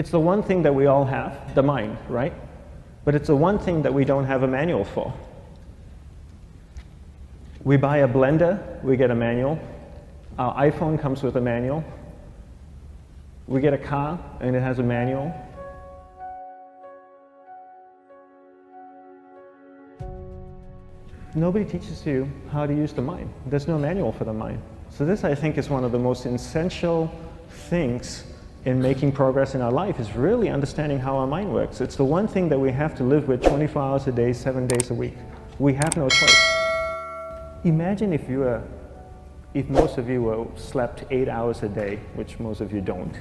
It's the one thing that we all have, the mind, right? But it's the one thing that we don't have a manual for. We buy a blender, we get a manual. Our iPhone comes with a manual. We get a car and it has a manual. Nobody teaches you how to use the mind. There's no manual for the mind. So this, I think, is one of the most essential things in making progress in our life, is really understanding how our mind works. It's the one thing that we have to live with 24 hours a day, 7 days a week. We have no choice. Imagine if most of you slept 8 hours a day, which most of you don't.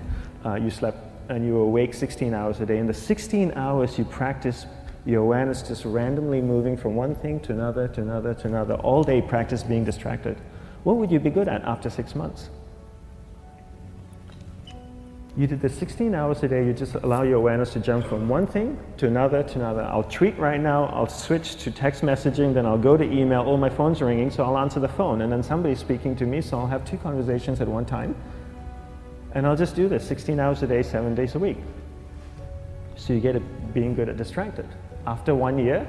You slept and you were awake 16 hours a day. In the 16 hours you practice your awareness just randomly moving from one thing to another, to another, to another. All day practice being distracted. What would you be good at after 6 months? You did this 16 hours a day, you just allow your awareness to jump from one thing to another, to another. I'll tweet right now, I'll switch to text messaging, then I'll go to email. Oh, my phone's ringing, so I'll answer the phone. And then somebody's speaking to me, so I'll have 2 conversations at one time. And I'll just do this 16 hours a day, 7 days a week. So you get it being good at distracted. After 1 year,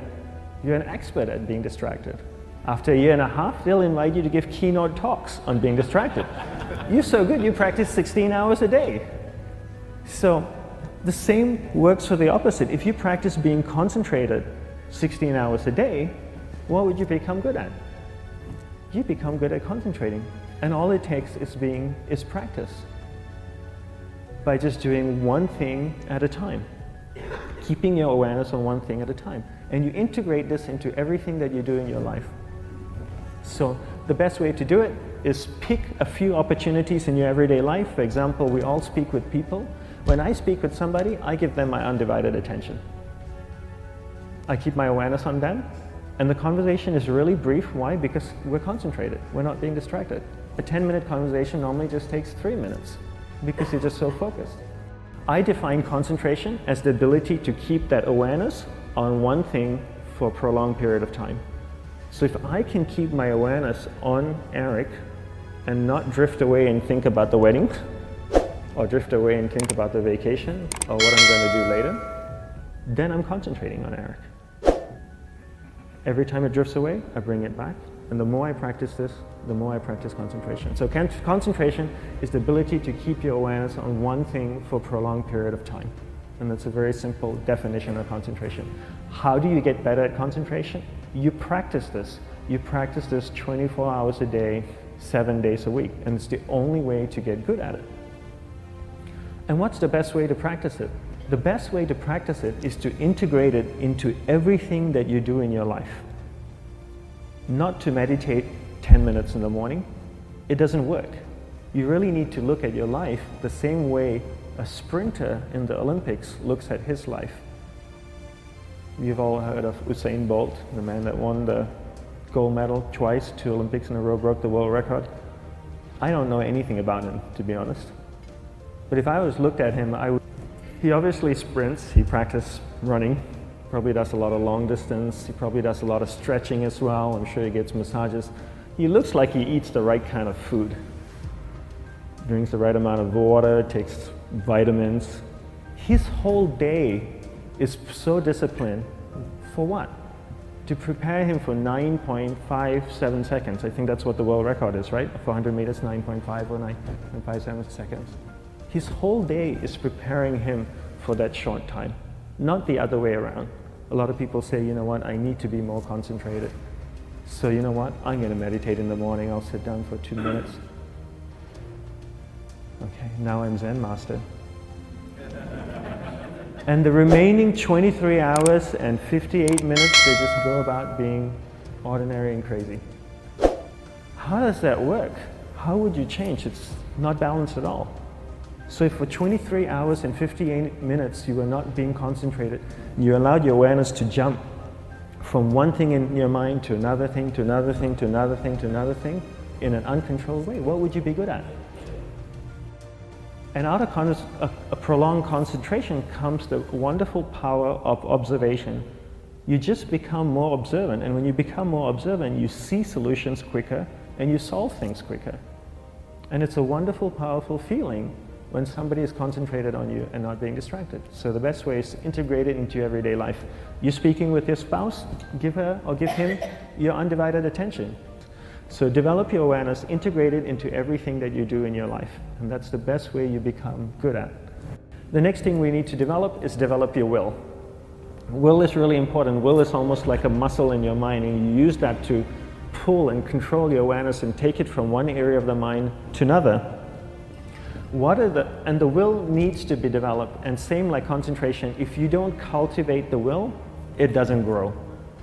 you're an expert at being distracted. After a year and a half, they'll invite you to give keynote talks on being distracted. You're so good, you practice 16 hours a day. So the same works for the opposite. If you practice being concentrated 16 hours a day, what would you become good at? You become good at concentrating. And all it takes is practice. By just doing one thing at a time. Keeping your awareness on one thing at a time. And you integrate this into everything that you do in your life. So the best way to do it is pick a few opportunities in your everyday life. For example, we all speak with people. When I speak with somebody, I give them my undivided attention. I keep my awareness on them, and the conversation is really brief. Why? Because we're concentrated. We're not being distracted. A 10-minute conversation normally just takes 3 minutes because you're just so focused. I define concentration as the ability to keep that awareness on one thing for a prolonged period of time. So if I can keep my awareness on Eric and not drift away and think about the wedding, or drift away and think about the vacation, or what I'm going to do later, then I'm concentrating on Eric. Every time it drifts away, I bring it back. And the more I practice this, the more I practice concentration. So concentration is the ability to keep your awareness on one thing for a prolonged period of time. And that's a very simple definition of concentration. How do you get better at concentration? You practice this. You practice this 24 hours a day, 7 days a week. And it's the only way to get good at it. And what's the best way to practice it? The best way to practice it is to integrate it into everything that you do in your life. Not to meditate 10 minutes in the morning. It doesn't work. You really need to look at your life the same way a sprinter in the Olympics looks at his life. You've all heard of Usain Bolt, the man that won the gold medal twice, 2 Olympics in a row, broke the world record. I don't know anything about him, to be honest. But if I was looked at him, he obviously sprints, he practices running, probably does a lot of long distance, he probably does a lot of stretching as well, I'm sure he gets massages. He looks like he eats the right kind of food. Drinks the right amount of water, takes vitamins. His whole day is so disciplined. For what? To prepare him for 9.57 seconds. I think that's what the world record is, right? For 100 meters, 9.5 or 9.57 seconds. His whole day is preparing him for that short time, not the other way around. A lot of people say, you know what, I need to be more concentrated. So you know what, I'm going to meditate in the morning, I'll sit down for 2 minutes. Okay, now I'm Zen master. And the remaining 23 hours and 58 minutes, they just go about being ordinary and crazy. How does that work? How would you change? It's not balanced at all. So if for 23 hours and 58 minutes you were not being concentrated, you allowed your awareness to jump from one thing in your mind to another thing, to another thing, to another thing, to another thing, in an uncontrolled way, what would you be good at? And out of a prolonged concentration comes the wonderful power of observation. You just become more observant, and when you become more observant, you see solutions quicker and you solve things quicker. And it's a wonderful, powerful feeling when somebody is concentrated on you and not being distracted. So the best way is to integrate it into your everyday life. You're speaking with your spouse, give her or give him your undivided attention. So develop your awareness, integrate it into everything that you do in your life. And that's the best way you become good at. The next thing we need to develop is develop your will. Will is really important. Will is almost like a muscle in your mind, and you use that to pull and control your awareness and take it from one area of the mind to another. And the will needs to be developed, and same like concentration, if you don't cultivate the will, it doesn't grow.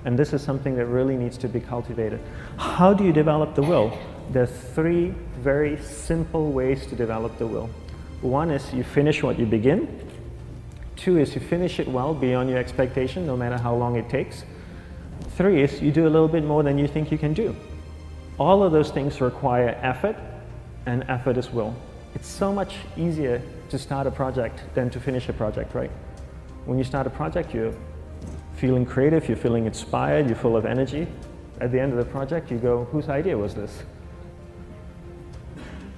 And this is something that really needs to be cultivated. How do you develop the will? There's 3 very simple ways to develop the will. 1 is you finish what you begin. 2 is you finish it well beyond your expectation, no matter how long it takes. 3 is you do a little bit more than you think you can do. All of those things require effort, and effort is will. It's so much easier to start a project than to finish a project, right? When you start a project, you're feeling creative, you're feeling inspired, you're full of energy. At the end of the project, you go, whose idea was this?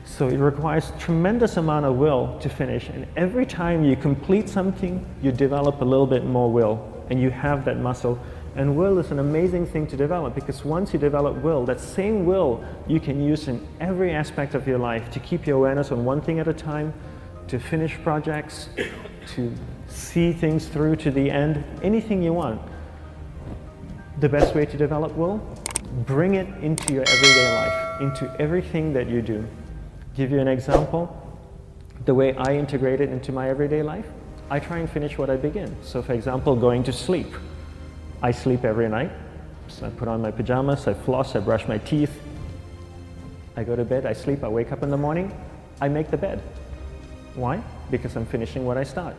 So it requires tremendous amount of will to finish, and every time you complete something, you develop a little bit more will, and you have that muscle. And will is an amazing thing to develop, because once you develop will, that same will you can use in every aspect of your life to keep your awareness on one thing at a time, to finish projects, to see things through to the end, anything you want. The best way to develop will, bring it into your everyday life, into everything that you do. Give you an example, the way I integrate it into my everyday life, I try and finish what I begin. So for example, going to sleep. I sleep every night, so I put on my pajamas, I floss, I brush my teeth, I go to bed, I sleep, I wake up in the morning, I make the bed. Why? Because I'm finishing what I start.